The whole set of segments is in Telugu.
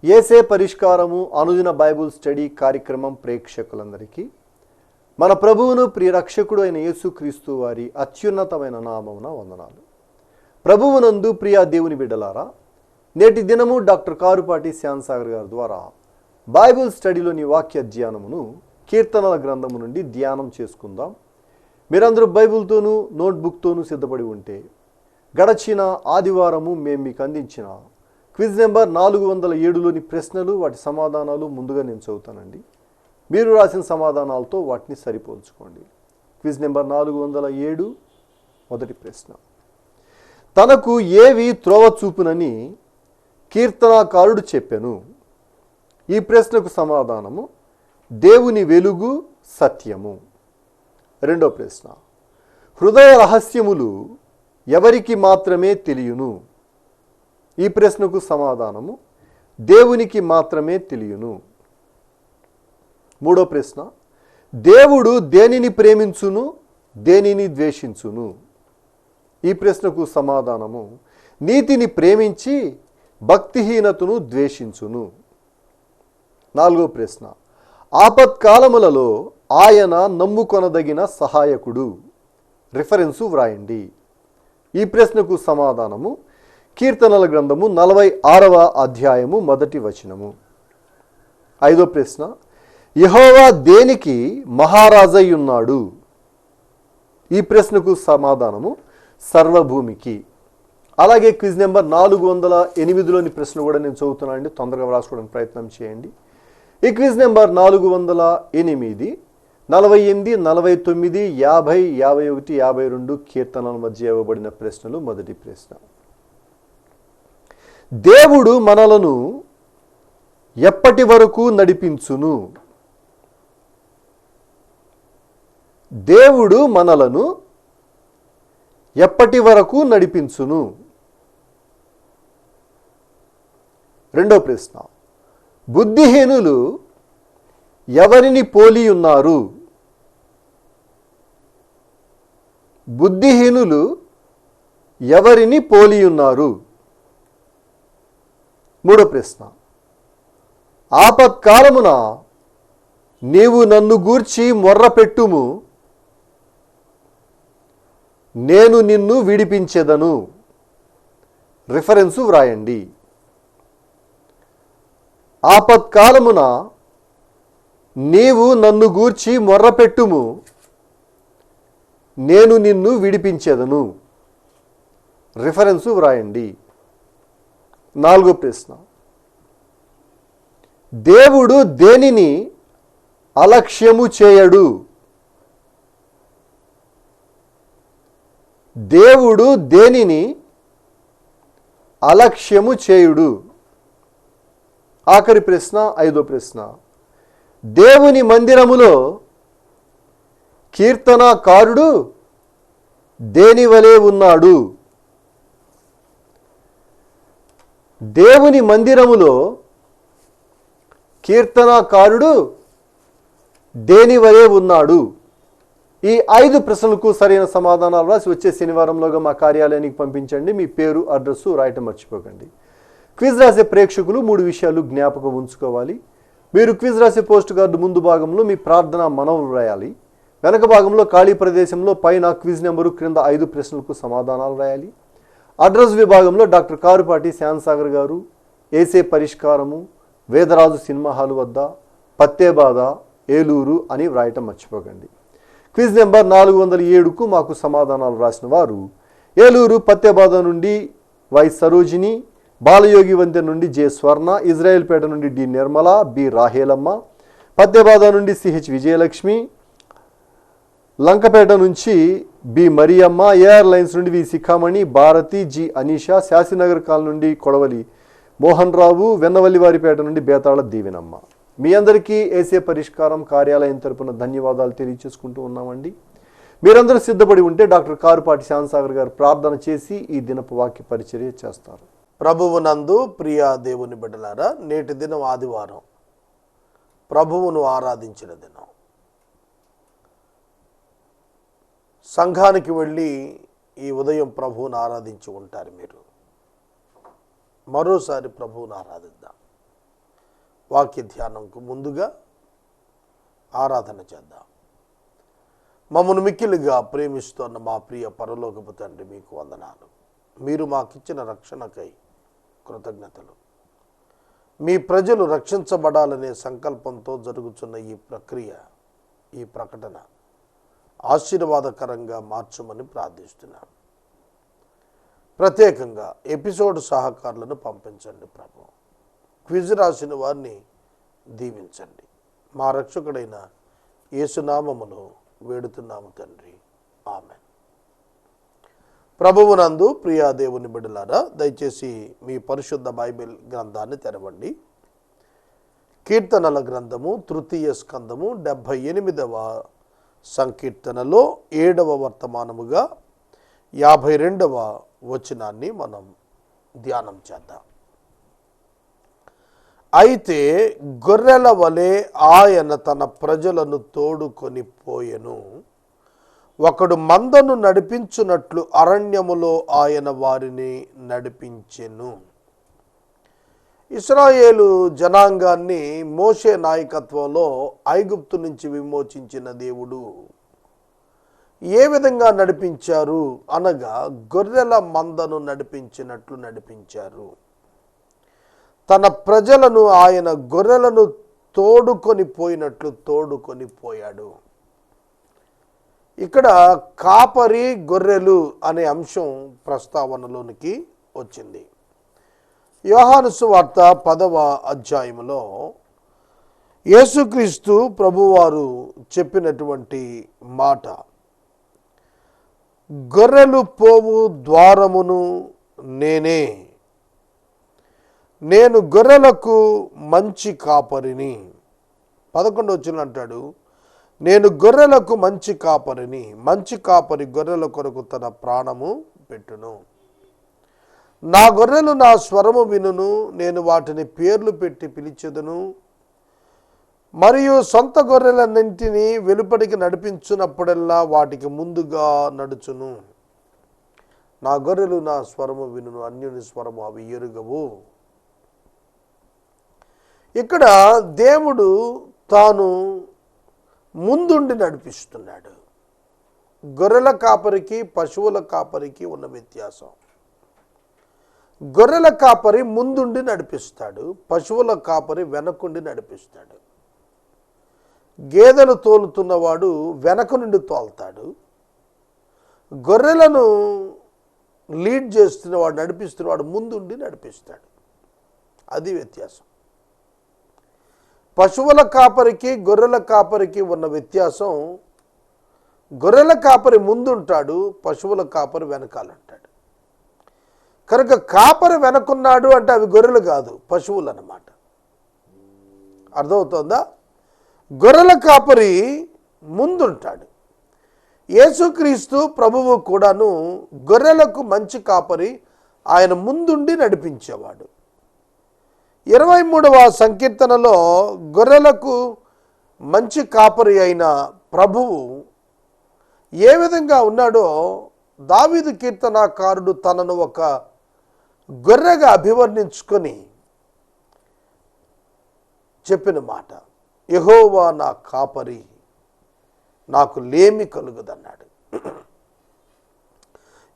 యేసే పరిష్కారము అనుదిన బైబుల్ స్టడీ కార్యక్రమం ప్రేక్షకులందరికీ మన ప్రభువును ప్రియరక్షకుడు అయిన యేసుక్రీస్తు వారి అత్యున్నతమైన నామమున వందనాలు. ప్రభువునందు ప్రియ దేవుని బిడ్డలారా, నేటి దినము డాక్టర్ కారుపాటి శ్యాన్సాగర్ గారి ద్వారా బైబుల్ స్టడీలోని వాక్య ధ్యానమును కీర్తనల గ్రంథము నుండి ధ్యానం చేసుకుందాం. మీరందరూ బైబుల్తోనూ నోట్బుక్తోనూ సిద్ధపడి ఉంటే గడచిన ఆదివారము మేము మీకు అందించిన క్విజ్ నెంబర్ 407లోని ప్రశ్నలు, వాటి సమాధానాలు ముందుగా నేను చదువుతానండి. మీరు రాసిన సమాధానాలతో వాటిని సరిపోల్చుకోండి. క్విజ్ నెంబర్ 407 మొదటి ప్రశ్న. తనకు ఏవి త్రోవ చూపునని కీర్తనాకారుడు చెప్పెను. ఈ ప్రశ్నకు సమాధానము దేవుని వెలుగు, సత్యము. రెండో ప్రశ్న. హృదయ రహస్యములు ఎవరికి మాత్రమే తెలియును. ఈ ప్రశ్నకు సమాధానము దేవునికి మాత్రమే తెలియును. మూడో ప్రశ్న. దేవుడు దేనిని ప్రేమించును, దేనిని ద్వేషించును. ఈ ప్రశ్నకు సమాధానము నీతిని ప్రేమించి భక్తిహీనతను ద్వేషించును. నాలుగో ప్రశ్న. ఆపత్కాలములలో ఆయన నమ్ముకొనదగిన సహాయకుడు. రిఫరెన్సు వ్రాయండి. ఈ ప్రశ్నకు సమాధానము కీర్తనల గ్రంథము 46వ అధ్యాయము 1వ వచనము. ఐదో ప్రశ్న. యెహోవా దేనికి మహారాజయ్యున్నాడు. ఈ ప్రశ్నకు సమాధానము సర్వభూమికి. అలాగే క్విజ్ నెంబర్ 408లోని ప్రశ్న కూడా నేను చదువుతున్నానండి, తొందరగా వ్రాసుకోవడానికి ప్రయత్నం చేయండి. ఈ క్విజ్ నెంబర్ 408, 48, 49, 50, 51, 52 కీర్తనల మధ్య ఇవ్వబడిన ప్రశ్నలు. మొదటి ప్రశ్న. దేవుడు మనలను ఎప్పటి వరకు నడిపించును. దేవుడు మనలను ఎప్పటి వరకు నడిపించును. రెండో ప్రశ్న. బుద్ధిహీనులు ఎవరిని పోలి ఉన్నారు. బుద్ధిహీనులు ఎవరిని పోలి ఉన్నారు. మూడో ప్రశ్న. ఆపత్కాలమున నీవు నన్ను గూర్చి మొర్రపెట్టుము, నేను నిన్ను విడిపించెదను. రిఫరెన్సు వ్రాయండి. ఆపత్కాలమున నీవు నన్ను గూర్చి మొర్రపెట్టుము, నేను నిన్ను విడిపించెదను. రిఫరెన్సు వ్రాయండి. నాలుగో ప్రశ్న. దేవుడు దేనిని అలక్ష్యము చేయడు. దేవుడు దేనిని అలక్ష్యము చేయుడు. ఆఖరి ప్రశ్న, ఐదో ప్రశ్న. దేవుని మందిరములో కీర్తనాకారుడు దేనివలే ఉన్నాడు. దేవుని మందిరములో కీర్తనాకారుడు దేనివలే ఉన్నాడు. ఈ 5 ప్రశ్నలకు సరైన సమాధానాలు రాసి వచ్చే శనివారంలోగా మా కార్యాలయానికి పంపించండి. మీ పేరు, అడ్రస్సు రాయటం మర్చిపోకండి. క్విజ్ రాసే ప్రేక్షకులు 3 విషయాలు జ్ఞాపకం ఉంచుకోవాలి. మీరు క్విజ్ రాసే పోస్ట్ కార్డు ముందు భాగంలో మీ ప్రార్థన మనవులు రాయాలి. వెనక భాగంలో ఖాళీ ప్రదేశంలో పైన క్విజ్ నెంబరు, క్రింద 5 ప్రశ్నలకు సమాధానాలు రాయాలి. అడ్రస్ విభాగంలో డాక్టర్ కారుపాటి శ్యాన్సాగర్ గారు, యేసే పరిష్కారము, వేదరాజు సినిమా హాలు వద్ద, పత్తేబాద, ఏలూరు అని వ్రాయటం మర్చిపోకండి. క్విజ్ నెంబర్ 407కు మాకు సమాధానాలు రాసిన వారు ఏలూరు పత్తేబాద నుండి వై సరోజిని, బాలయోగి వంతెన నుండి జె స్వర్ణ, ఇజ్రాయెల్పేట నుండి డి నిర్మల, బి రాహేలమ్మ, పత్తేబాద నుండి సిహెచ్ విజయలక్ష్మి, లంకపేట నుంచి బి మరియమ్మ, ఏఆర్ లైన్స్ నుండి వి శిఖామణి, భారతి, జి అనీషా, శాస్త్రీనగర్ కాలనీ నుండి కొడవలి మోహన్ రావు, వెన్నవల్లివారిపేట నుండి బేతాళ దీవెనమ్మ. మీ అందరికీ యేసే పరిష్కారం కార్యాలయం తరపున ధన్యవాదాలు తెలియచేసుకుంటూ ఉన్నామండి. మీరందరూ సిద్ధపడి ఉంటే డాక్టర్ కారుపాటి శ్యాన్సాగర్ గారు ప్రార్థన చేసి ఈ దినపు వాక్య పరిచర్య చేస్తారు. ప్రభువునందు ప్రియ దేవుని బిడ్డలారా, నేటి దినం ఆదివారం, ప్రభువును ఆరాధించిన దినం. సంఘానికి వెళ్ళి ఈ ఉదయం ప్రభువును ఆరాధించి ఉంటారు మీరు. మరోసారి ప్రభువును ఆరాధిద్దాం. వాక్య ధ్యానంకు ముందుగా ఆరాధన చేద్దాం. మమ్మను మిక్కిలిగా ప్రేమిస్తున్న మా ప్రియ పరలోకపు తండ్రి, మీకు వందనాలు. మీరు మాకిచ్చిన రక్షణకై కృతజ్ఞతలు. మీ ప్రజలు రక్షించబడాలనే సంకల్పంతో జరుగుతున్న ఈ ప్రక్రియ, ఈ ప్రకటన ఆశీర్వాదకరంగా మార్చమని ప్రార్థిస్తున్నాం. ప్రత్యేకంగా ఎపిసోడ్ సహకారులను పంపించండి ప్రభు. క్విజ్ రాసిన వారిని దీవించండి. మా రక్షకుడైన యేసునామములో వేడుతున్నాము తండ్రి, ఆమేన్. ప్రభువునందు ప్రియా దేవుని బిడ్డలారా, దయచేసి మీ పరిశుద్ధ బైబిల్ గ్రంథాన్ని తెరవండి. కీర్తనల గ్రంథము 3వ స్కందము 78వ సంకీర్తనలో 7వ వర్తమానముగా 52వ వచనాన్ని మనం ధ్యానం చేద్దాం. అయితే గొర్రెల వలె ఆయన తన ప్రజలను తోడుకొని పోయెను. ఒకడు మందను నడిపించున్నట్లు అరణ్యములో ఆయన వారిని నడిపించెను. ఇశ్రాయేలు జనాంగాన్ని మోషే నాయకత్వంలో ఐగుప్తు నుంచి విమోచించిన దేవుడు ఏ విధంగా నడిపించారు అనగా, గొర్రెల మందను నడిపించినట్లు నడిపించారు. తన ప్రజలను ఆయన గొర్రెలను తోడుకొని పోయినట్లు తోడుకొని పోయాడు. ఇక్కడ కాపరి గొర్రెలు అనే అంశం ప్రస్తావనలోనికి వచ్చింది. యోహాను సువార్త 10వ అధ్యాయములో యేసుక్రీస్తు ప్రభువారు చెప్పినటువంటి మాట, గొర్రెలు పోవు ద్వారమును నేనే, నేను గొర్రెలకు మంచి కాపరిని. 11వ వచనం అంటాడు, నేను గొర్రెలకు మంచి కాపరిని, మంచి కాపరి గొర్రెల కొరకు తన ప్రాణము పెట్టును. నా గొర్రెలు నా స్వరము వినును, నేను వాటిని పేర్లు పెట్టి పిలిచెదను. మరియు సొంత గొర్రెలన్నింటినీ వెలుపడికి నడిపించున్నప్పుడల్లా వాటికి ముందుగా నడుచును. నా గొర్రెలు నా స్వరము వినును, అన్యుని స్వరము అవి ఎరుగవు. ఇక్కడ దేవుడు తాను ముందుండి నడిపిస్తున్నాడు. గొర్రెల కాపరికి పశువుల కాపరికి ఉన్న వ్యత్యాసం, గొర్రెల కాపరి ముందుండి నడిపిస్తాడు, పశువుల కాపరి వెనకుండి నడిపిస్తాడు. గేదెలు తోలుతున్నవాడు వెనక నుండి తోలుతాడు, గొర్రెలను లీడ్ చేస్తున్నవాడు, నడిపిస్తున్నవాడు ముందుండి నడిపిస్తాడు. అది వ్యత్యాసం. పశువుల కాపరికి గొర్రెల కాపరికి ఉన్న వ్యత్యాసం, గొర్రెల కాపరి ముందుంటాడు, పశువుల కాపరి వెనకాలంటాడు. కనుక కాపరి వెనకున్నాడు అంటే అవి గొర్రెలు కాదు, పశువులు అన్నమాట. అర్థమవుతోందా? గొర్రెల కాపరి ముందుంటాడు. యేసుక్రీస్తు ప్రభువు కూడాను గొర్రెలకు మంచి కాపరి, ఆయన ముందుండి నడిపించేవాడు. 23వ సంకీర్తనలో గొర్రెలకు మంచి కాపరి అయిన ప్రభువు ఏ విధంగా ఉన్నాడో దావీదు కీర్తనాకారుడు తనను ఒక గొర్రెగా అభివర్ణించుకొని చెప్పిన మాట, యెహోవా నా కాపరి, నాకు లేమి కలుగదన్నాడు.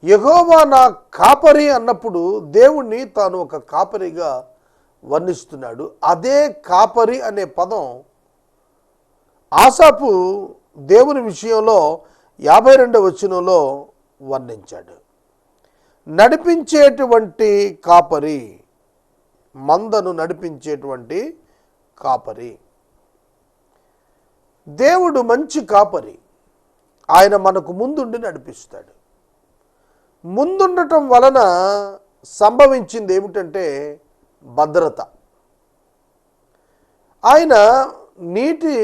యెహోవా నా కాపరి అన్నప్పుడు దేవుణ్ణి తాను ఒక కాపరిగా వర్ణిస్తున్నాడు. అదే కాపరి అనే పదం ఆసాపు దేవుని విషయంలో 52వ వచనంలో వర్ణించాడు. నడిపించేటువంటి కాపరి, మందను నడిపించేటువంటి కాపరి. దేవుడు మంచి కాపరి, ఆయన మనకు ముందుండి నడిపిస్తాడు. ముందుండటం వలన సంభవించింది ఏమిటంటే భద్రత. ఆయన నీటి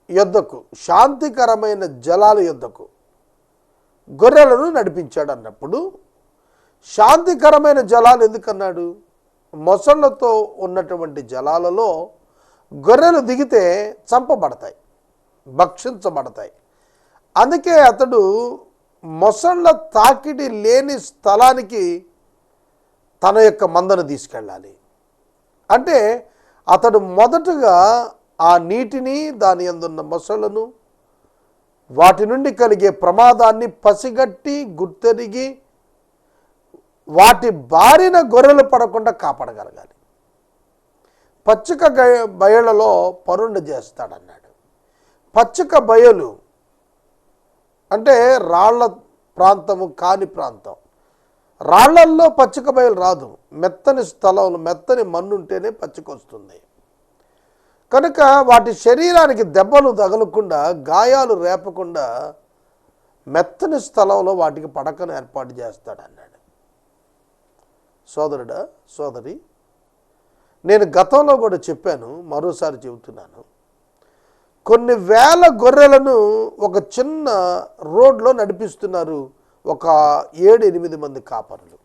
యొద్దకు, శాంతికరమైన జలాల యొద్దకు గొర్రెలను నడిపించాడు అన్నప్పుడు, శాంతికరమైన జలాలు ఎందుకన్నాడు? మొసళ్లతో ఉన్నటువంటి జలాలలో గొర్రెలు దిగితే చంపబడతాయి, భక్షించబడతాయి. అందుకే అతడు మొసళ్ళ తాకిడి లేని స్థలానికి తన యొక్క మందను తీసుకెళ్ళాలి. అంటే అతడు మొదటగా ఆ నీటిని, దాని యందున్న మొసళ్ళను, వాటి నుండి కలిగే ప్రమాదాన్ని పసిగట్టి గుర్తెరిగి వాటి బారిన గొర్రెలు పడకుండా కాపాడగలగాలి. పచ్చిక బయళ్ళలో పరుండ చేస్తాడన్నాడు. పచ్చిక బయలు అంటే రాళ్ల ప్రాంతము కాని ప్రాంతం. రాళ్లల్లో పచ్చిక బయలు రాదు. మెత్తని స్థలంలో మెత్తని మన్ను ఉంటేనే పచ్చిక వస్తుంది. కనుక వాటి శరీరానికి దెబ్బలు తగలకుండా, గాయాలు రేపకుండా మెత్తని స్థలంలో వాటికి పడకను ఏర్పాటు చేస్తాడన్నాడు. సోదరుడా, సోదరి, నేను గతంలో కూడా చెప్పాను, మరోసారి చెబుతున్నాను. కొన్ని వేల గొర్రెలను ఒక చిన్న రోడ్లో నడిపిస్తున్నారు ఒక 7-8 మంది కాపరులు.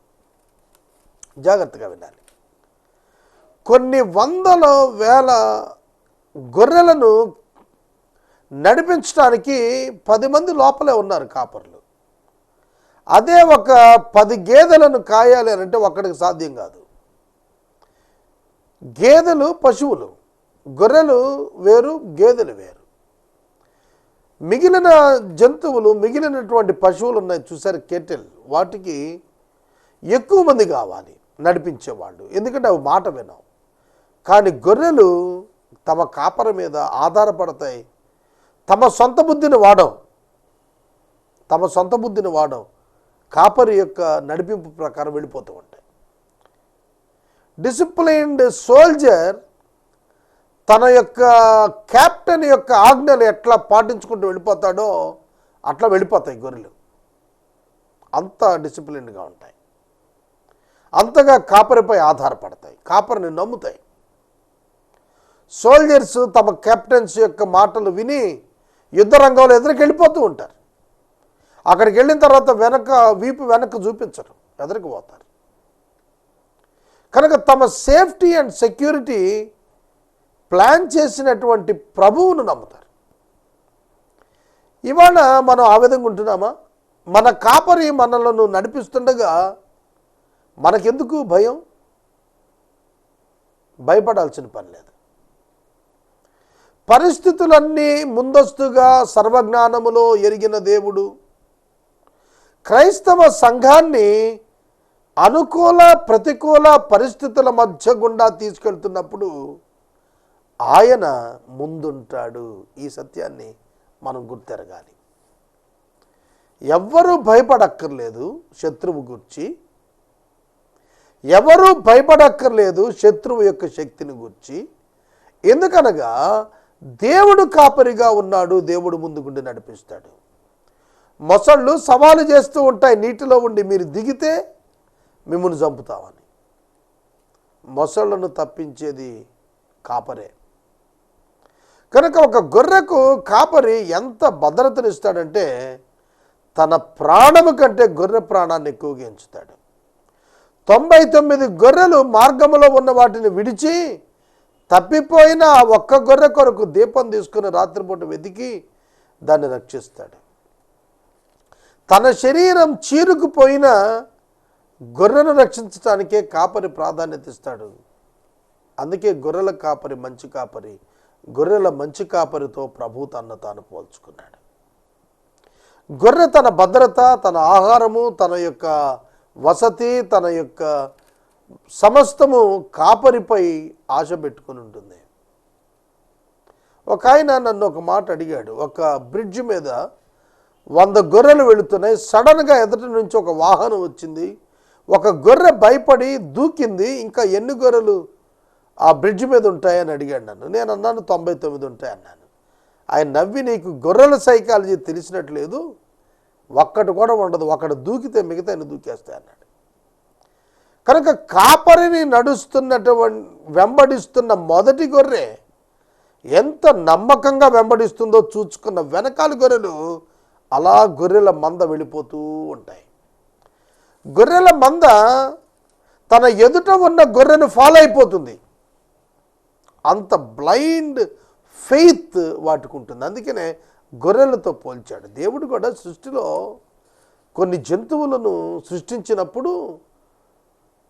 జాగ్రత్తగా వినాలి. కొన్ని వందల వేల గొర్రెలను నడిపించడానికి 10 మంది లోపలే ఉన్నారు కాపరులు. అదే ఒక 10 గేదెలను కాయాలి అని అంటే ఒక్కడికి సాధ్యం కాదు. గేదెలు పశువులు, గొర్రెలు వేరు, గేదెలు వేరు. మిగిలిన జంతువులు, మిగిలినటువంటి పశువులు ఉన్నాయి చూసారు, కేటెల్, వాటికి ఎక్కువ మంది కావాలి నడిపించేవాళ్ళు, ఎందుకంటే అవి మాట వినవు. కానీ గొర్రెలు తమ కాపర మీద ఆధారపడతాయి. తమ సొంత బుద్ధిని వాడవు. కాపరి యొక్క నడిపింపు ప్రకారం వెళ్ళిపోతూ ఉంటాయి. డిసిప్లైన్డ్ సోల్జర్ తన యొక్క కెప్టెన్ యొక్క ఆజ్ఞలు ఎట్లా పాటించుకుంటూ వెళ్ళిపోతాడో అట్లా వెళ్ళిపోతాయి గొర్రెలు. అంత డిసిప్లిన్డ్గా ఉంటాయి. అంతగా కాపరిపై ఆధారపడతాయి, కాపరిని నమ్ముతాయి. సోల్జర్స్ తమ కెప్టెన్స్ యొక్క మాటలు విని యుద్ధ రంగంలో ఎదురుకి వెళ్ళిపోతూ ఉంటారు. అక్కడికి వెళ్ళిన తర్వాత వీపు వెనక్కి చూపించరు, ఎదురుకు పోతారు. కనుక తమ సేఫ్టీ అండ్ సెక్యూరిటీ ప్లాన్ చేసినటువంటి ప్రభువును నమ్ముతారు. ఇవాళ మనం ఆ విధంగా ఉంటున్నామా? మన కాపరి మనలను నడిపిస్తుండగా మనకెందుకు భయం? భయపడాల్సిన పని లేదు. పరిస్థితులన్నీ ముందస్తుగా సర్వజ్ఞానములో ఎరిగిన దేవుడు క్రైస్తవ సంఘాన్ని అనుకూల ప్రతికూల పరిస్థితుల మధ్య గుండా తీసుకెళ్తున్నప్పుడు ఆయన ముందుంటాడు. ఈ సత్యాన్ని మనం గుర్తెరగాలి. ఎవ్వరూ భయపడక్కర్లేదు శత్రువు గురించి, ఎవరూ భయపడక్కర్లేదు శత్రువు యొక్క శక్తిని గురించి. ఎందుకనగా దేవుడు కాపరిగా ఉన్నాడు, దేవుడు ముందుగుండి నడిపిస్తాడు. మొసళ్ళు సవాలు చేస్తూ ఉంటాయి నీటిలో ఉండి, మీరు దిగితే మిమ్మల్ని చంపుతామని. మొసళ్ళను తప్పించేది కాపరే. కనుక ఒక గొర్రెకు కాపరి ఎంత భద్రతనిస్తాడంటే తన ప్రాణము కంటే గొర్రె ప్రాణాన్ని ఎక్కువగా ఎంచుతాడు. 99 గొర్రెలు మార్గంలో ఉన్న వాటిని విడిచి తప్పిపోయిన ఆ ఒక్క గొర్రె కొరకు దీపం తీసుకుని రాత్రిపూట వెతికి దాన్ని రక్షిస్తాడు. తన శరీరం చీరుకుపోయిన గొర్రెను రక్షించడానికే కాపరి ప్రాధాన్యత ఇస్తాడు. అందుకే గొర్రెల కాపరి మంచి కాపరి. గొర్రెల మంచి కాపరితో ప్రభు తన్ను తాను పోల్చుకున్నాడు. గొర్రె తన భద్రత, తన ఆహారము, తన యొక్క వసతి, తన యొక్క సమస్తము కాపరిపై ఆశ పెట్టుకుని ఉంటుంది. ఒక ఆయన నన్ను ఒక మాట అడిగాడు. ఒక బ్రిడ్జ్ మీద 100 గొర్రెలు వెళుతున్నాయి. సడన్గా ఎదుటి నుంచి ఒక వాహనం వచ్చింది. ఒక గొర్రె భయపడి దూకింది. ఇంకా ఎన్ని గొర్రెలు ఆ బ్రిడ్జ్ మీద ఉంటాయని అడిగాడు నన్ను. నేను అన్నాను 99 ఉంటాయి అన్నాను. ఆయన నవ్వి, నీకు గొర్రెల సైకాలజీ తెలిసినట్లేదు, ఒక్కటి కూడా ఉండదు, ఒకటి దూకితే మిగతా దూకేస్తాయి అన్నాడు. కనుక కాపరిని వెంబడిస్తున్న మొదటి గొర్రె ఎంత నమ్మకంగా వెంబడిస్తుందో చూచుకున్న వెనకాల గొర్రెలు అలా గొర్రెల మంద వెళ్ళిపోతూ ఉంటాయి. గొర్రెల మంద తన ఎదుట ఉన్న గొర్రెను ఫాలో అయిపోతుంది. అంత బ్లైండ్ ఫెయిత్ వాటికి ఉంటుంది. అందుకనే గొర్రెలతో పోల్చాడు. దేవుడు కూడా సృష్టిలో కొన్ని జంతువులను సృష్టించినప్పుడు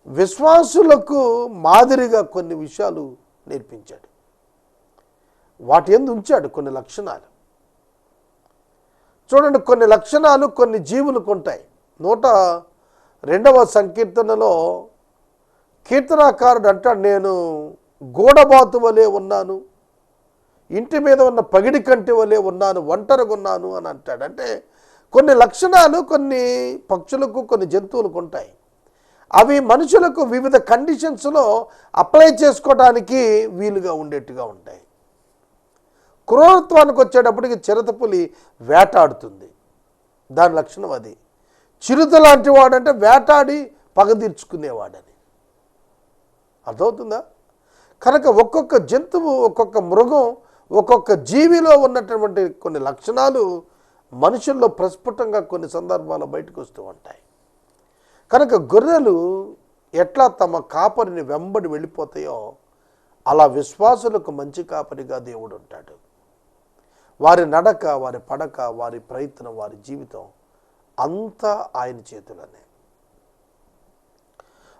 విశ్వాసులకు మాదిరిగా కొన్ని విషయాలు నేర్పించాడు. వాటి యందు ఉంచాడు కొన్ని లక్షణాలు. చూడండి, కొన్ని లక్షణాలు కొన్ని జీవులకు ఉంటాయి. 102వ సంకీర్తనలో కీర్తనాకారుడు అంటాడు, నేను గూడబాతు వలె ఉన్నాను, ఇంటి మీద ఉన్న పగిడి కంటి వలె ఉన్నాను, ఒంటరిగా ఉన్నాను అని అంటాడు. అంటే కొన్ని లక్షణాలు కొన్ని పక్షులకు కొన్ని జంతువులకు ఉంటాయి. అవి మనుషులకు వివిధ కండిషన్స్లో అప్లై చేసుకోవడానికి వీలుగా ఉండేట్టుగా ఉంటాయి. క్రూరత్వానికి వచ్చేటప్పటికి చిరుతపులి వేటాడుతుంది, దాని లక్షణం అది. చిరుత లాంటి వాడంటే వేటాడి పగ తీర్చుకునేవాడని అర్థమవుతుందా? కనుక ఒక్కొక్క జంతువు, ఒక్కొక్క మృగం, ఒక్కొక్క జీవిలో ఉన్నటువంటి కొన్ని లక్షణాలు మనుషుల్లో ప్రస్ఫుటంగా కొన్ని సందర్భాల్లో బయటకు వస్తూ ఉంటాయి. కనుక గొర్రెలు ఎట్లా తమ కాపరిని వెంబడి వెళ్ళిపోతాయో అలా విశ్వాసులకు మంచి కాపరిగా దేవుడు ఉంటాడు. వారి నడక, వారి పడక, వారి ప్రయత్నం, వారి జీవితం అంతా ఆయన చేతులనే.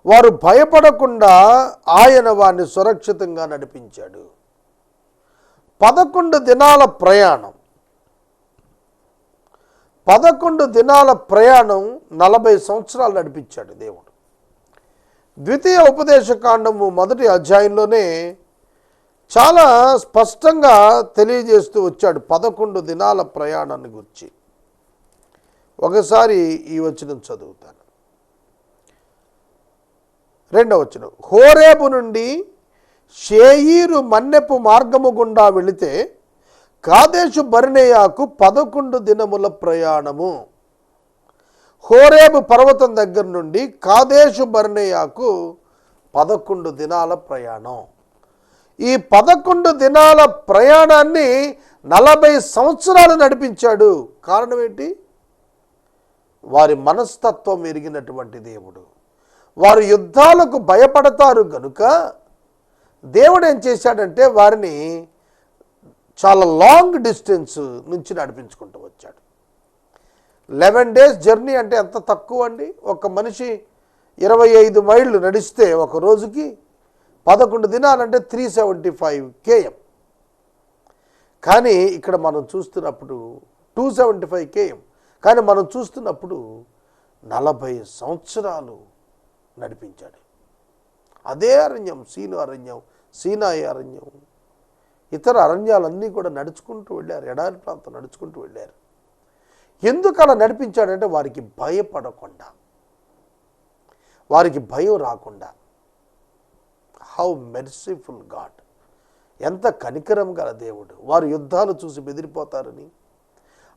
వారు భయపడకుండా ఆయన వారిని సురక్షితంగా నడిపించాడు. 11 దినాల ప్రయాణం 40 సంవత్సరాలు నడిపించాడు దేవుడు. ద్వితీయ ఉపదేశకాండము 1వ అధ్యాయంలోనే చాలా స్పష్టంగా తెలియజేస్తూ వచ్చాడు 11 దినాల ప్రయాణాన్ని గురించి. ఒకసారి ఈ వచనం చదువుతాను. 2వ వచనం, హోరేబు నుండి షేయీరు మన్నెపు మార్గము గుండా వెళితే కాదేశు బర్నేయాకు 11 దినముల ప్రయాణము. హోరేబు పర్వతం దగ్గర నుండి కాదేశు బర్నేయాకు 11 దినాల ప్రయాణం. ఈ 11 దినాల ప్రయాణాన్ని 40 సంవత్సరాలు నడిపించాడు. కారణం ఏంటి? వారి మనస్తత్వం ఎరిగినటువంటి దేవుడు. వారు యుద్ధాలకు భయపడతారు గనుక దేవుడు ఏం చేశాడంటే వారిని చాలా లాంగ్ డిస్టెన్స్ నుంచి నడిపించుకుంటూ వచ్చాడు. 11 days జర్నీ అంటే ఎంత తక్కువ అండి. ఒక మనిషి 25 మైళ్ళు నడిస్తే ఒక రోజుకి 11 దినాలంటే 375 km. కానీ ఇక్కడ మనం చూస్తున్నప్పుడు 275 km. కానీ మనం చూస్తున్నప్పుడు 40 సంవత్సరాలు నడిపించాడు. అదే అరణ్యం, సీనాయి అరణ్యం, ఇతర అరణ్యాలన్నీ కూడా నడుచుకుంటూ వెళ్ళారు. ఎడారి ప్రాంతం నడుచుకుంటూ వెళ్ళారు. ఎందుకు అలా నడిపించాడంటే వారికి భయపడకుండా, వారికి భయం రాకుండా. హౌ మెర్సిఫుల్ గాడ్, ఎంత కనికరం గల దేవుడు. వారు యుద్ధాలు చూసి బెదిరిపోతారని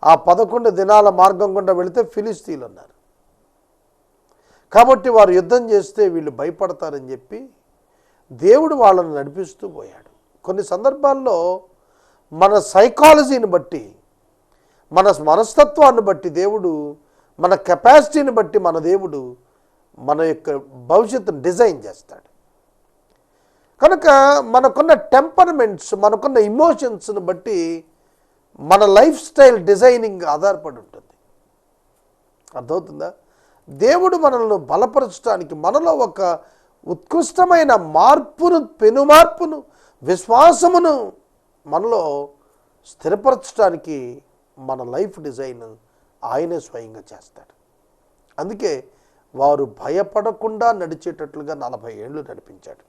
ఆ 11 దినాల మార్గం గుండా వెళితే ఫిలిస్తీన్లు ఉన్నారు కాబట్టి వారు యుద్ధం చేస్తే వీళ్ళు భయపడతారని చెప్పి దేవుడు వాళ్ళని నడిపిస్తూ పోయాడు. కొన్ని సందర్భాల్లో మన సైకాలజీని బట్టి, మన మనస్తత్వాన్ని బట్టి దేవుడు, మన కెపాసిటీని బట్టి మన దేవుడు మన యొక్క భవిష్యత్తును డిజైన్ చేస్తాడు. కనుక మనకున్న టెంపర్మెంట్స్, మనకున్న ఇమోషన్స్ని బట్టి మన లైఫ్ స్టైల్ డిజైనింగ్ ఆధారపడి ఉంటుంది. అర్థమవుతుందా? దేవుడు మనల్ని బలపరచడానికి, మనలో ఒక ఉత్కృష్టమైన మార్పును, పెనుమార్పును, విశ్వాసమును మనలో స్థిరపరచడానికి మన లైఫ్ డిజైన్ ఆయనే స్వయంగా చేస్తాడు. అందుకే వారు భయపడకుండా నడిచేటట్లుగా 40 ఏళ్ళు నడిపించాడు.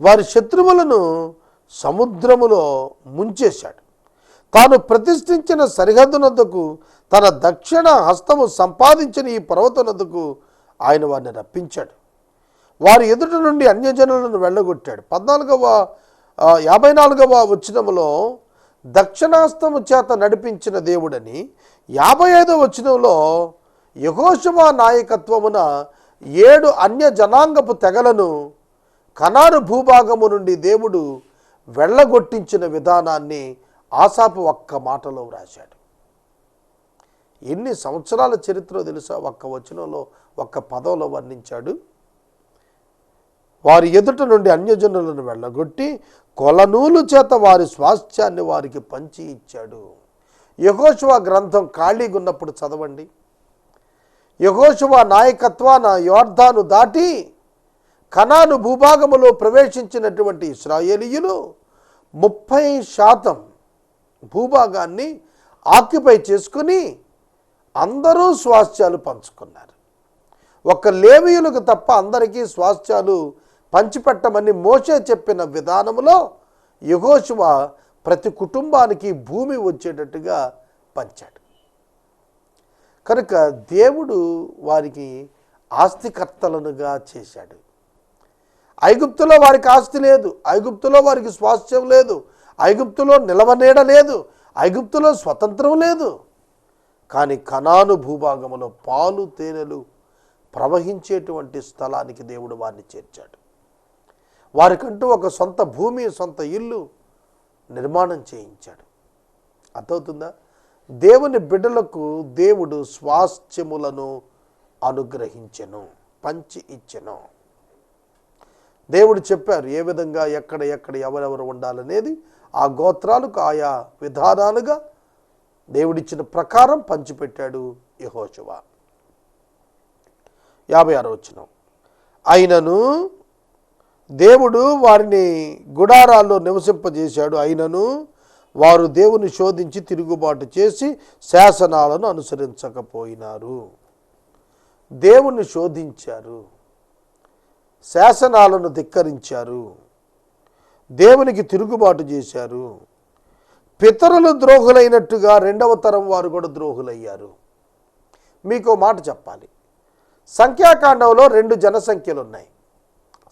వారి శత్రువులను సముద్రములో ముంచేశాడు. తాను ప్రతిష్ఠించిన సరిహద్దునద్దకు, తన దక్షిణ హస్తము సంపాదించిన ఈ పర్వతనద్దకు ఆయన వారిని రప్పించాడు. వారి ఎదుట నుండి అన్యజనులను వెళ్ళగొట్టాడు. 54వ వచనములో దక్షిణాస్తము చేత నడిపించిన దేవుడని, 55వ వచనంలో యెహోషువ నాయకత్వమున 7 అన్య జనాంగపు తెగలను కనాను భూభాగము నుండి దేవుడు వెళ్ళగొట్టించిన విధానాన్ని ఆసాపు ఒక్క మాటలో వ్రాశాడు. ఎన్ని సంవత్సరాల చరిత్ర తెలుసా? ఒక్క వచనంలో, ఒక్క పదంలో వర్ణించాడు. వారి ఎదుట నుండి అన్యజనులను వెళ్ళగొట్టి కొలనూలు చేత వారి స్వాస్థ్యాన్ని వారికి పంచి ఇచ్చాడు. యెహోషువ గ్రంథం ఖాళీగా ఉన్నప్పుడు చదవండి. యెహోషువ నాయకత్వాన యోర్దాను దాటి కనాను భూభాగములో ప్రవేశించినటువంటి ఇశ్రాయేలీయులు 30% భూభాగాన్ని ఆక్యుపై చేసుకుని అందరూ స్వాస్థ్యాలు పంచుకున్నారు. ఒక్క లేవీయులకు తప్ప అందరికీ స్వాస్థ్యాలు పంచిపెట్టమని మోషే చెప్పిన విధానములో యెహోషువ ప్రతి కుటుంబానికి భూమి వచ్చేటట్టుగా పంచాడు. కనుక దేవుడు వారికి ఆస్తికర్తలనుగా చేశాడు. ఐగుప్తులో వారికి ఆస్తి లేదు, ఐగుప్తులో వారికి స్వాస్థ్యం లేదు, ఐగుప్తులో నిలవనీడ లేదు, ఐగుప్తులో స్వతంత్రం లేదు. కానీ కనాను భూభాగంలో పాలు తేనెలు ప్రవహించేటువంటి స్థలానికి దేవుడు వారిని చేర్చాడు. వారికంటూ ఒక సొంత భూమి, సొంత ఇల్లు నిర్మాణం చేయించాడు. అర్థమవుతుందా? దేవుని బిడ్డలకు దేవుడు స్వాస్థ్యములను అనుగ్రహించెను, పంచి ఇచ్చెను. దేవుడు చెప్పారు ఏ విధంగా ఎక్కడ ఎవరెవరు ఉండాలనేది. ఆ గోత్రాలకు ఆయా విధానాలుగా దేవుడిచ్చిన ప్రకారం పంచిపెట్టాడు యెహోషువ. 56వ వచనం. అయినను దేవుడు వారిని గుడారాల్లో నివసింపజేశాడు. అయినను వారు దేవుని శోధించి తిరుగుబాటు చేసి శాసనాలను అనుసరించకపోయినారు. దేవుని శోధించారు, శాసనాలను ధిక్కరించారు, దేవునికి తిరుగుబాటు చేశారు. పితరులు ద్రోహులైనట్టుగా రెండవ తరం వారు కూడా ద్రోహులయ్యారు. మీకు మాట చెప్పాలి, సంఖ్యాకాండంలో 2 జనసంఖ్యలు ఉన్నాయి.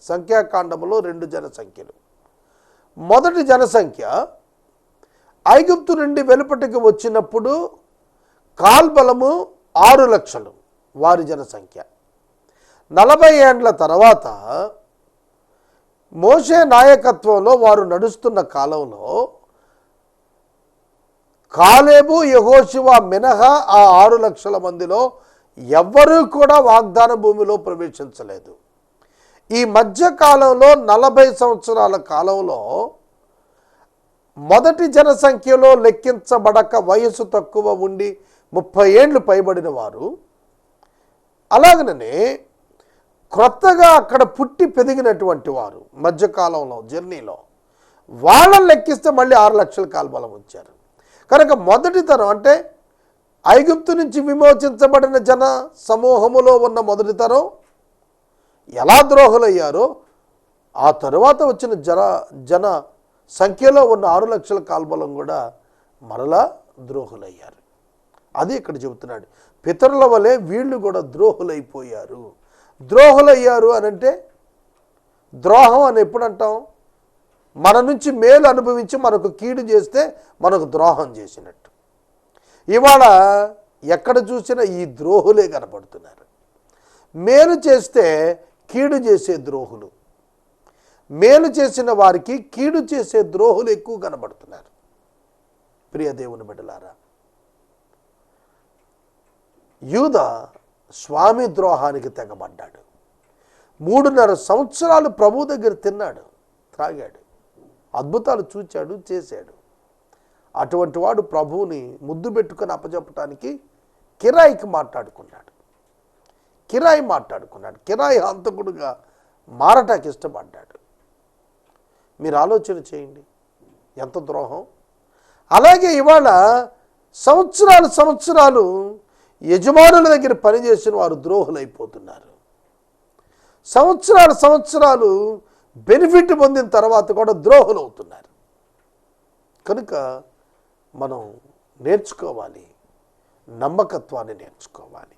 సంఖ్యాకాండంలో 2 జనసంఖ్యలు. మొదటి జనసంఖ్య ఐగుప్తు నుండి వెలుపటికి వచ్చినప్పుడు కాల్బలము 6 లక్షలు వారి జనసంఖ్య. 40 ఏండ్ల తర్వాత మోషే నాయకత్వంలో వారు నడుస్తున్న కాలంలో కాలేబు యెహోషువ మినహా ఆ 6 లక్షల మందిలో ఎవ్వరూ కూడా వాగ్దాన భూమిలో ప్రవేశించలేదు. ఈ మధ్య కాలంలో 40 సంవత్సరాల కాలంలో మొదటి జనసంఖ్యలో లెక్కించబడక వయసు తక్కువ ఉండి 30 ఏండ్లు పైబడిన వారు, అలాగనే క్రొత్తగా అక్కడ పుట్టి పెరిగినటువంటి వారు మధ్యకాలంలో జర్నీలో వాళ్ళని లెక్కిస్తే మళ్ళీ 6 లక్షల కాల్బలం వచ్చారు. కనుక మొదటి తరం అంటే ఐగుప్తు నుంచి విమోచించబడిన జన సమూహములో ఉన్న మొదటి తరం ఎలా ద్రోహులయ్యారో ఆ తరువాత వచ్చిన జన సంఖ్యలో ఉన్న 6 లక్షల కాల్బలం కూడా మరలా ద్రోహులయ్యారు. అది ఇక్కడ చెబుతున్నాడు. పితరుల వలె వీళ్ళు కూడా ద్రోహులైపోయారు. ద్రోహులయ్యారు అనంటే ద్రోహం అని ఎప్పుడు అంటాం? మన నుంచి మేలు అనుభవించి మనకు కీడు చేస్తే మనకు ద్రోహం చేసినట్టు. ఇవాళ ఎక్కడ చూసినా ఈ ద్రోహులే కనపడుతున్నారు. మేలు చేస్తే కీడు చేసే ద్రోహులు, మేలు చేసిన వారికి కీడు చేసే ద్రోహులు ఎక్కువ కనబడుతున్నారు. ప్రియ దేవుని బిడ్డలారా, యూదా స్వామి ద్రోహానికి తెగబడ్డాడు. 3.5 సంవత్సరాలు ప్రభు దగ్గర తిన్నాడు, త్రాగాడు, అద్భుతాలు చూచాడు, చేశాడు. అటువంటి వాడు ప్రభువుని ముద్దు పెట్టుకొని అప్పచెప్పటానికి కిరాయికి మాట్లాడుకున్నాడు. కిరాయి హంతకుడుగా మారటానికి ఇష్టపడ్డాడు. మీరు ఆలోచన చేయండి, ఎంత ద్రోహం. అలాగే ఇవాళ సంవత్సరాలు యజమానుల దగ్గర పనిచేసిన వారు ద్రోహులైపోతున్నారు. సంవత్సరాలు బెనిఫిట్ పొందిన తర్వాత కూడా ద్రోహులు అవుతున్నారు. కనుక మనం నేర్చుకోవాలి, నమ్మకత్వాన్ని నేర్చుకోవాలి.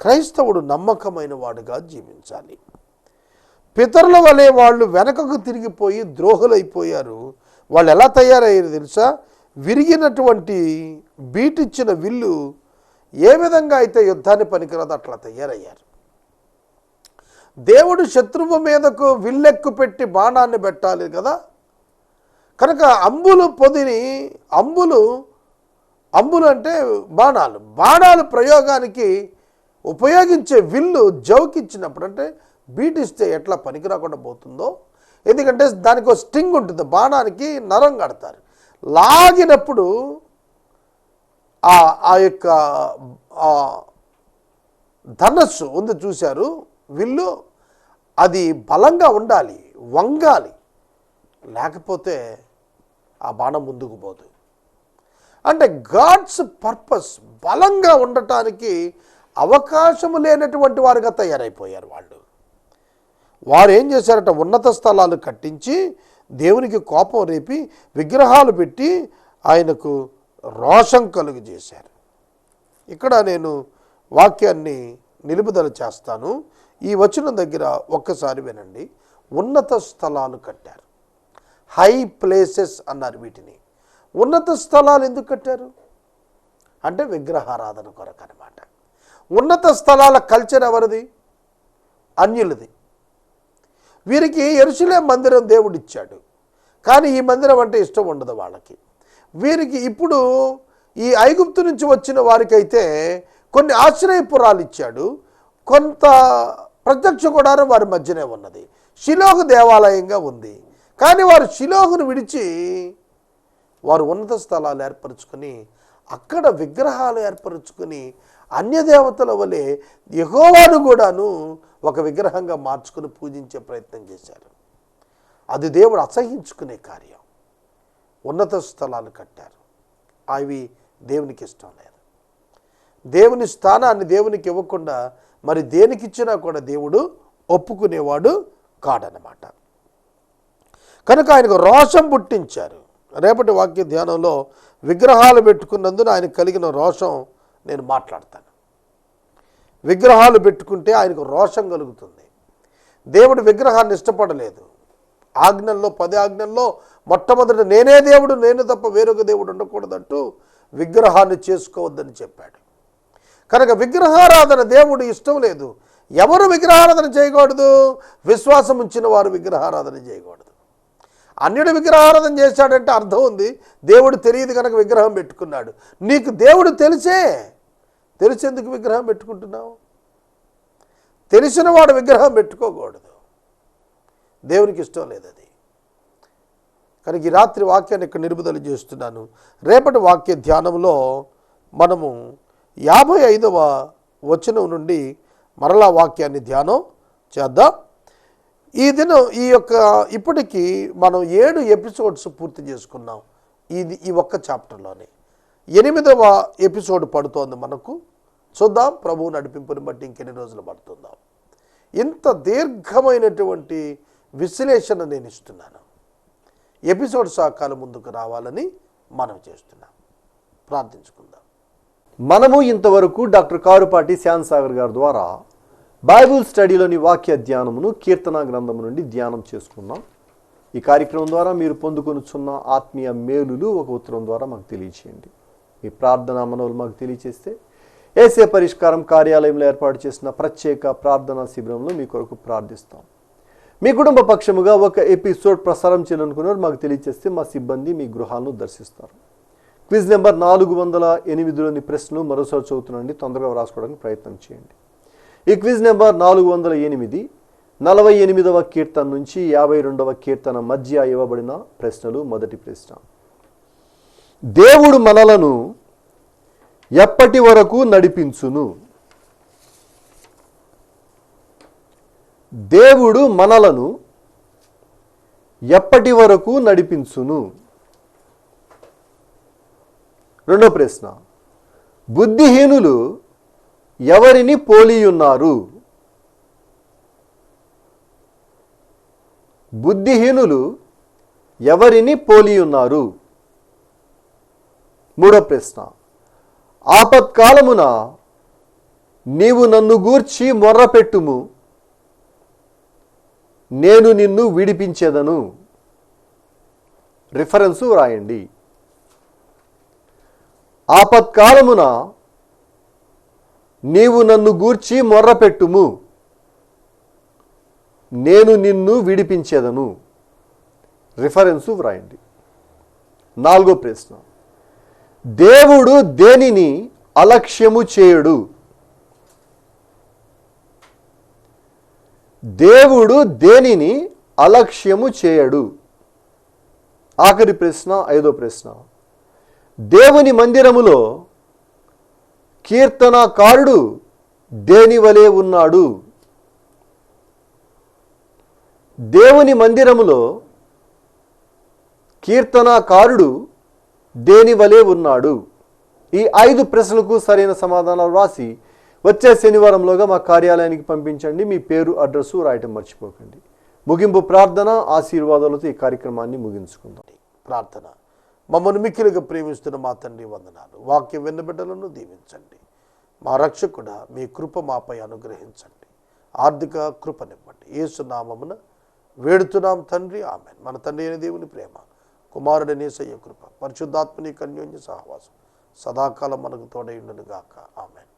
క్రైస్తవుడు నమ్మకమైన వాడుగా జీవించాలి. పితరుల వలె వాళ్ళు వెనకకు తిరిగిపోయి ద్రోహులైపోయారు. వాళ్ళు ఎలా తయారయ్యారు తెలుసా? విరిగినటువంటి బీటిచ్చిన విల్లు ఏ విధంగా అయితే యుద్ధాన్ని పనికిరాదో అట్లా తయారయ్యారు. దేవుడు శత్రువు మీదకు విల్లెక్కు పెట్టి బాణాన్ని పెట్టాలి కదా. కనుక అంబులు అంటే బాణాలు ప్రయోగానికి ఉపయోగించే విల్లు జౌకిచ్చినప్పుడు, అంటే బీటిస్తే ఎట్లా పనికి రాకుండా పోతుందో, ఎందుకంటే దానికి ఒక స్టింగ్ ఉంటుంది, బాణానికి నరం కడతారు. లాగినప్పుడు ఆ యొక్క ధనస్సు ఉంది చూశారు, విల్లు, అది బలంగా ఉండాలి, వంగాలి, లేకపోతే ఆ బాణం ముందుకు పోదు. అంటే గాడ్స్ పర్పస్ బలంగా ఉండటానికి అవకాశము లేనటువంటి వారుగా తయారైపోయారు వాళ్ళు. వారు ఏం చేశారట, ఉన్నత స్థలాలు కట్టించి దేవునికి కోపం రేపి విగ్రహాలు పెట్టి ఆయనకు రోషం కలుగు చేశారు. ఇక్కడ నేను వాక్యాన్ని నిలుపుదల చేస్తాను. ఈ వచనం దగ్గర ఒక్కసారి వినండి. ఉన్నత స్థలాలు కట్టారు, హై ప్లేసెస్ అన్నారు వీటిని. ఉన్నత స్థలాలు ఎందుకు కట్టారు అంటే విగ్రహారాధన కొరకు అన్నమాట. ఉన్నత స్థలాల కల్చర్ ఎవరిది? అన్యులది. వీరికి యెరూషలేం మందిరం దేవుడు ఇచ్చాడు, కానీ ఈ మందిరం అంటే ఇష్టం ఉండదు వాళ్ళకి. వీరికి ఇప్పుడు ఈ ఐగుప్తు నుంచి వచ్చిన వారికైతే కొన్ని ఆశ్రయపురాలు ఇచ్చాడు, కొంత ప్రత్యక్ష గుడారం వారి మధ్యనే ఉన్నది, షిలోహు దేవాలయంగా ఉంది. కానీ వారు షిలోహును విడిచి వారు ఉన్నత స్థలాలు ఏర్పరచుకొని అక్కడ విగ్రహాలు ఏర్పరచుకొని అన్యదేవతల వలె యెహోవాను కూడాను ఒక విగ్రహంగా మార్చుకుని పూజించే ప్రయత్నం చేశారు. అది దేవుడు అసహించుకునే కార్యం. ఉన్నత స్థలాలు కట్టారు, అవి దేవునికి ఇష్టం లేదు. దేవుని స్థానాన్ని దేవునికి ఇవ్వకుండా మరి దేనికిచ్చినా కూడా దేవుడు ఒప్పుకునేవాడు కాడనమాట. కనుక ఆయనకు రోషం పుట్టించారు. రేపటి వాక్య ధ్యానంలో విగ్రహాలు పెట్టుకున్నందున ఆయన కలిగిన రోషం నేను మాట్లాడతాను. విగ్రహాలు పెట్టుకుంటే ఆయనకు రోషం కలుగుతుంది. దేవుడు విగ్రహాన్ని ఇష్టపడలేదు. ఆజ్ఞల్లో 10 ఆజ్ఞల్లో మొట్టమొదటి నేనే దేవుడు, నేను తప్ప వేరొక దేవుడు ఉండకూడదంటూ విగ్రహాన్ని చేసుకోవద్దని చెప్పాడు. కనుక విగ్రహారాధన దేవుడు ఇష్టం లేదు. ఎవరు విగ్రహారాధన చేయకూడదు? విశ్వాసం ఉంచిన వారు విగ్రహారాధన చేయకూడదు. అన్యుడు విగ్రహారాధన చేశాడంటే అర్థం ఉంది, దేవుడు తెలియదు కనుక విగ్రహం పెట్టుకున్నాడు. నీకు దేవుడు తెలిసేందుకు విగ్రహం పెట్టుకుంటున్నావు? తెలిసిన వాడు విగ్రహం పెట్టుకోకూడదు, దేవునికి ఇష్టం లేదు అది. కనుక ఈ రాత్రి వాక్యాన్ని ఇక్కడ నిలుపుదల చేస్తున్నాను. రేపటి వాక్య ధ్యానంలో మనము 55వ వచనం నుండి మరలా వాక్యాన్ని ధ్యానం చేద్దాం. ఈ దినం ఇప్పటికీ మనం 7 ఎపిసోడ్స్ పూర్తి చేసుకున్నాం. ఈ ఒక్క చాప్టర్లోనే 8వ ఎపిసోడ్ పడుతోంది మనకు. చూద్దాం ప్రభువు నడిపింపుని బట్టి ఇంకెన్ని రోజులు పడుతుందాం. ఇంత దీర్ఘమైనటువంటి విశ్లేషణ నేను ఇస్తున్నాను. ఎపిసోడ్ సహకాలం ముందుకు రావాలని మనం చేస్తున్నాం. ప్రార్థించుకుందాం. మనము ఇంతవరకు డాక్టర్ కారుపాటి శ్యామ్ సాగర్ గారి ద్వారా బైబుల్ స్టడీలోని వాక్య ధ్యానమును కీర్తన గ్రంథము నుండి ధ్యానం చేసుకున్నాం. ఈ కార్యక్రమం ద్వారా మీరు పొందుకొనుచున్న ఆత్మీయ మేలులు ఒక ఉత్తరం ద్వారా మాకు తెలియచేయండి. మీ ప్రార్థనా మనవులు మాకు తెలియచేస్తే ఏసే పరిష్కారం కార్యాలయంలో ఏర్పాటు చేసిన ప్రత్యేక ప్రార్థనా శిబిరంలో మీ కొరకు ప్రార్థిస్తాం. మీ కుటుంబ పక్షముగా ఒక ఎపిసోడ్ ప్రసారం చేయాలనుకున్నారు మాకు తెలియచేస్తే మా సిబ్బంది మీ గృహాలను దర్శిస్తారు. క్విజ్ నెంబర్ 408లోని ప్రశ్నలు మరోసారి చదువుతున్నాండి, తొందరగా రాసుకోవడానికి ప్రయత్నం చేయండి. ఈ క్విజ్ నెంబర్ 408 48వ కీర్తన నుంచి 52వ కీర్తన మధ్య ఇవ్వబడిన ప్రశ్నలు. మొదటి ప్రశ్న, దేవుడు మనలను ఎప్పటి వరకు నడిపించును? దేవుడు మనలను ఎప్పటి వరకు నడిపించును? రెండో ప్రశ్న, బుద్ధిహీనులు ఎవరిని పోలియున్నారు? బుద్ధిహీనులు ఎవరిని పోలియున్నారు? మూడో ప్రశ్న, ఆపత్కాలమున నీవు నన్ను గూర్చి మొర్రపెట్టుము, నేను నిన్ను విడిపించెదను. రిఫరెన్సు రాయండి. ఆపత్కాలమున నీవు నన్ను గూర్చి మొర్రపెట్టుము, నేను నిన్ను విడిపించెదను. రిఫరెన్సు వ్రాయండి. నాలుగో ప్రశ్న, దేవుడు దేనిని అలక్ష్యము చేయడు? దేవుడు దేనిని అలక్ష్యము చేయడు? ఆఖరి ప్రశ్న, ఐదో ప్రశ్న, దేవుని మందిరములో కీర్తనకారుడు దేని వలె ఉన్నాడు? దేవుని మందిరములో కీర్తనాకారుడు దేని వలె ఉన్నాడు? ఈ 5 ప్రశ్నలకు సరైన సమాధానాలు రాసి వచ్చే శనివారంలోగా మా కార్యాలయానికి పంపించండి. మీ పేరు, అడ్రస్సు రాయటం మర్చిపోకండి. ముగింపు ప్రార్థన, ఆశీర్వాదాలతో ఈ కార్యక్రమాన్ని ముగించుకుందాం. ప్రార్థన. మమ్మల్ని మిక్కిలిగా ప్రేమిస్తున్న మా తండ్రి వందనాలు. వాక్యం విన్నబిడ్డలను దీవించండి. మా రక్షకుడా మీ కృప మాపై అనుగ్రహించండి. ఆర్థిక కృపనివ్వండి. యేసు నామమున వేడుతున్నాం తండ్రి, ఆమేన్. మన తండ్రి అయిన దేవుని ప్రేమ, కుమారుడైన యేసయ్య కృప, పరిశుద్ధాత్మని అన్యోన్య సహవాసం సదాకాలం మనకు తోడై ఉండును గాక. ఆమేన్.